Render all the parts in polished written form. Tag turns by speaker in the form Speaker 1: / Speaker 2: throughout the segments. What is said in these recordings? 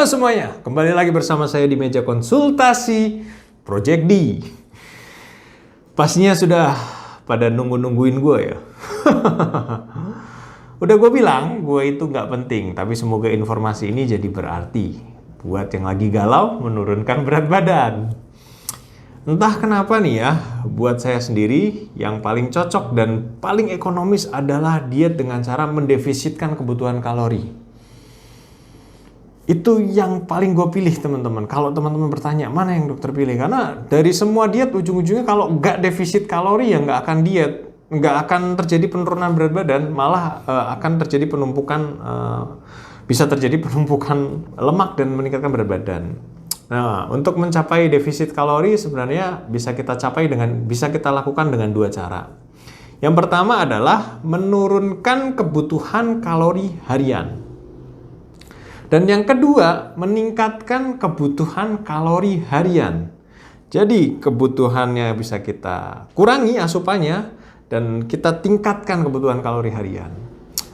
Speaker 1: Halo semuanya, kembali lagi bersama saya di meja konsultasi Project D. Pastinya sudah pada nungguin gue ya. Udah gue bilang, gue itu nggak penting, tapi semoga informasi ini jadi berarti buat yang lagi galau menurunkan berat badan. Entah kenapa nih ya, buat saya sendiri yang paling cocok dan paling ekonomis adalah diet dengan cara mendefisitkan kebutuhan kalori. Itu yang paling gue pilih teman-teman. Kalau teman-teman bertanya mana yang dokter pilih, karena dari semua diet ujung-ujungnya kalau nggak defisit kalori ya nggak akan diet, nggak akan terjadi penurunan berat badan, malah akan terjadi penumpukan, bisa terjadi penumpukan lemak dan meningkatkan berat badan. Nah, untuk mencapai defisit kalori sebenarnya bisa kita lakukan dengan dua cara. Yang pertama adalah menurunkan kebutuhan kalori harian. Dan yang kedua, meningkatkan kebutuhan kalori harian. Jadi kebutuhannya bisa kita kurangi asupannya dan kita tingkatkan kebutuhan kalori harian.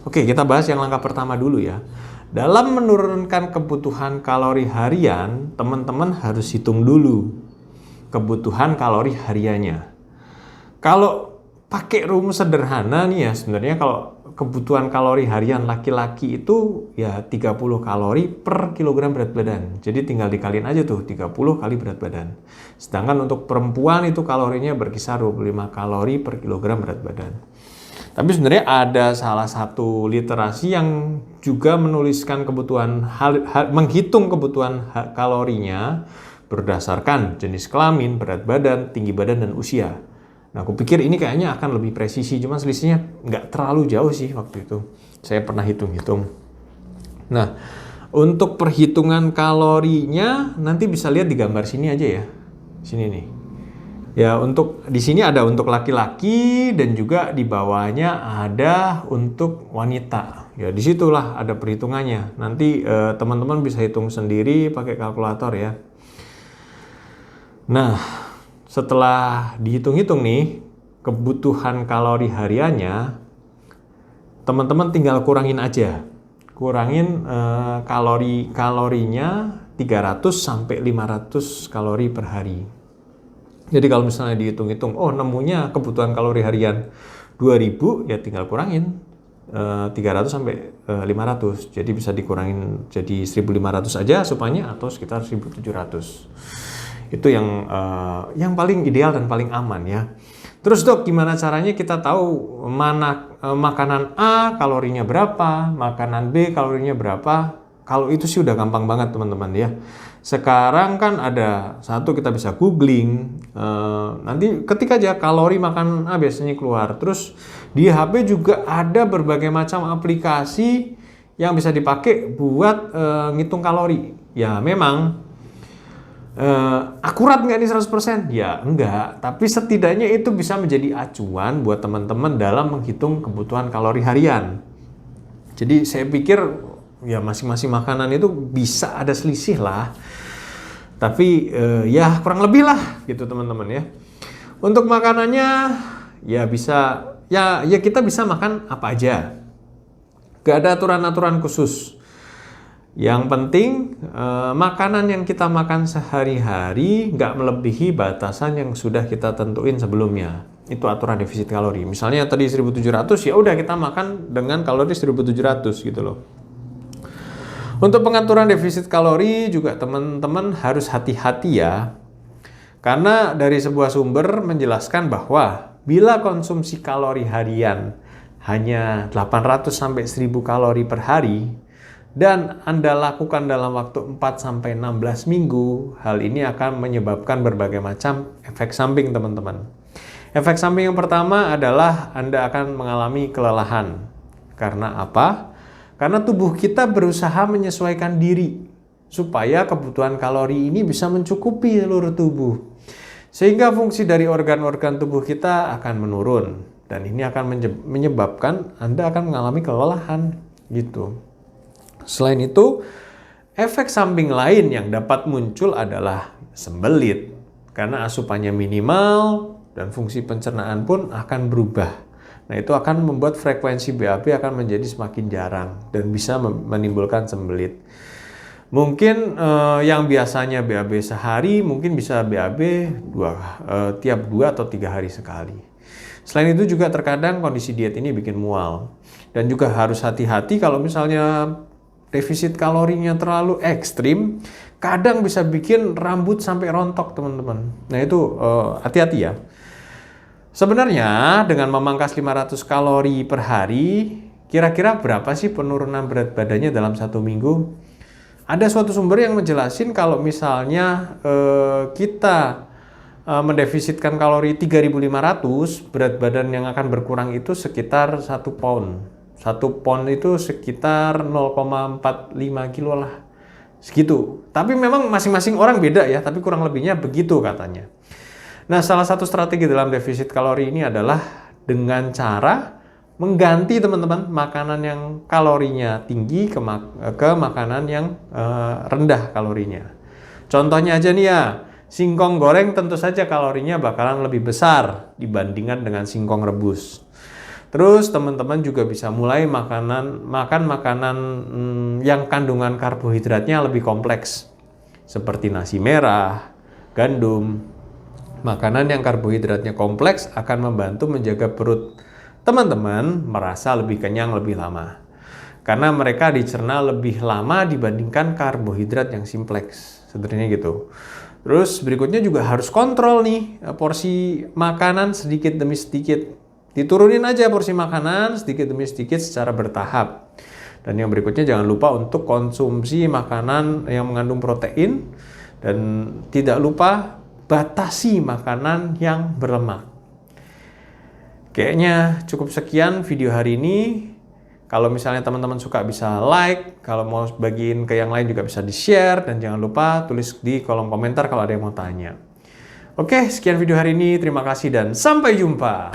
Speaker 1: Oke, kita bahas yang langkah pertama dulu ya. Dalam menurunkan kebutuhan kalori harian, teman-teman harus hitung dulu kebutuhan kalori hariannya. Kalau pakai rumus sederhana nih ya, sebenarnya kalau kebutuhan kalori harian laki-laki itu ya 30 kalori per kilogram berat badan. Jadi tinggal dikaliin aja tuh 30 kali berat badan. Sedangkan untuk perempuan itu kalorinya berkisar 25 kalori per kilogram berat badan. Tapi sebenarnya ada salah satu literasi yang juga menuliskan kebutuhan menghitung kebutuhan kalorinya berdasarkan jenis kelamin, berat badan, tinggi badan dan usia. Nah, aku pikir ini kayaknya akan lebih presisi, cuman selisihnya nggak terlalu jauh sih waktu itu. Saya pernah hitung-hitung. Nah, untuk perhitungan kalorinya nanti bisa lihat di gambar sini aja ya. Sini nih. Ya, untuk di sini ada untuk laki-laki dan juga di bawahnya ada untuk wanita. Ya, disitulah ada perhitungannya. Nanti teman-teman bisa hitung sendiri pakai kalkulator ya. Nah, setelah dihitung-hitung nih kebutuhan kalori hariannya, teman-teman tinggal kurangin aja. Kurangin kalorinya 300 sampai 500 kalori per hari. Jadi kalau misalnya dihitung-hitung, oh nemunya kebutuhan kalori harian 2000, ya tinggal kurangin 300 sampai 500. Jadi bisa dikurangin jadi 1500 aja asupannya atau sekitar 1700. Itu yang paling ideal dan paling aman ya. Terus dok, gimana caranya kita tahu mana makanan A kalorinya berapa, makanan B kalorinya berapa? Kalau itu sih udah gampang banget teman-teman ya. Sekarang kan ada satu, kita bisa googling, nanti ketik aja kalori makanan A biasanya keluar. Terus di HP juga ada berbagai macam aplikasi yang bisa dipakai buat ngitung kalori. Ya memang akurat nggak nih 100%? Ya enggak, tapi setidaknya itu bisa menjadi acuan buat teman-teman dalam menghitung kebutuhan kalori harian. Jadi saya pikir ya masing-masing makanan itu bisa ada selisih lah, tapi ya kurang lebih lah gitu teman-teman ya. Untuk makanannya ya bisa ya kita bisa makan apa aja, gak ada aturan-aturan khusus. Yang penting makanan yang kita makan sehari-hari nggak melebihi batasan yang sudah kita tentuin sebelumnya. Itu aturan defisit kalori. Misalnya tadi 1700, ya udah kita makan dengan kalori 1700 gitu loh. Untuk pengaturan defisit kalori juga teman-teman harus hati-hati ya. Karena dari sebuah sumber menjelaskan bahwa bila konsumsi kalori harian hanya 800 sampai 1000 kalori per hari, dan Anda lakukan dalam waktu 4-16 minggu, hal ini akan menyebabkan berbagai macam efek samping teman-teman. Efek samping yang pertama adalah Anda akan mengalami kelelahan. Karena apa? Karena tubuh kita berusaha menyesuaikan diri supaya kebutuhan kalori ini bisa mencukupi seluruh tubuh. Sehingga fungsi dari organ-organ tubuh kita akan menurun. Dan ini akan menyebabkan Anda akan mengalami kelelahan gitu. Selain itu, efek samping lain yang dapat muncul adalah sembelit, karena asupannya minimal dan fungsi pencernaan pun akan berubah. Nah, itu akan membuat frekuensi BAB akan menjadi semakin jarang dan bisa menimbulkan sembelit. Mungkin yang biasanya BAB sehari mungkin bisa BAB tiap 2 atau 3 hari sekali. Selain itu juga terkadang kondisi diet ini bikin mual. Dan juga harus hati-hati kalau misalnya defisit kalorinya terlalu ekstrim, kadang bisa bikin rambut sampai rontok teman-teman. Nah itu hati-hati ya. Sebenarnya dengan memangkas 500 kalori per hari, kira-kira berapa sih penurunan berat badannya dalam 1 minggu? Ada suatu sumber yang menjelasin kalau misalnya kita mendefisitkan kalori 3.500, berat badan yang akan berkurang itu sekitar 1 pound. 1 pound itu sekitar 0,45 kilo lah. Segitu. Tapi memang masing-masing orang beda ya, tapi kurang lebihnya begitu katanya. Nah, salah satu strategi dalam defisit kalori ini adalah dengan cara mengganti teman-teman makanan yang kalorinya tinggi ke makanan yang rendah kalorinya. Contohnya aja nih ya, singkong goreng tentu saja kalorinya bakalan lebih besar dibandingkan dengan singkong rebus. Terus teman-teman juga bisa mulai makan makanan yang kandungan karbohidratnya lebih kompleks, seperti nasi merah, gandum. Makanan yang karbohidratnya kompleks akan membantu menjaga perut teman-teman merasa lebih kenyang lebih lama. Karena mereka dicerna lebih lama dibandingkan karbohidrat yang simpleks. Sebenarnya gitu. Terus berikutnya juga harus kontrol nih porsi makanan sedikit demi sedikit. Diturunin aja porsi makanan sedikit demi sedikit secara bertahap. Dan yang berikutnya jangan lupa untuk konsumsi makanan yang mengandung protein. Dan tidak lupa batasi makanan yang berlemak. Kayaknya cukup sekian video hari ini. Kalau misalnya teman-teman suka bisa like, kalau mau bagiin ke yang lain juga bisa di-share, dan jangan lupa tulis di kolom komentar kalau ada yang mau tanya. Oke, sekian video hari ini. Terima kasih dan sampai jumpa.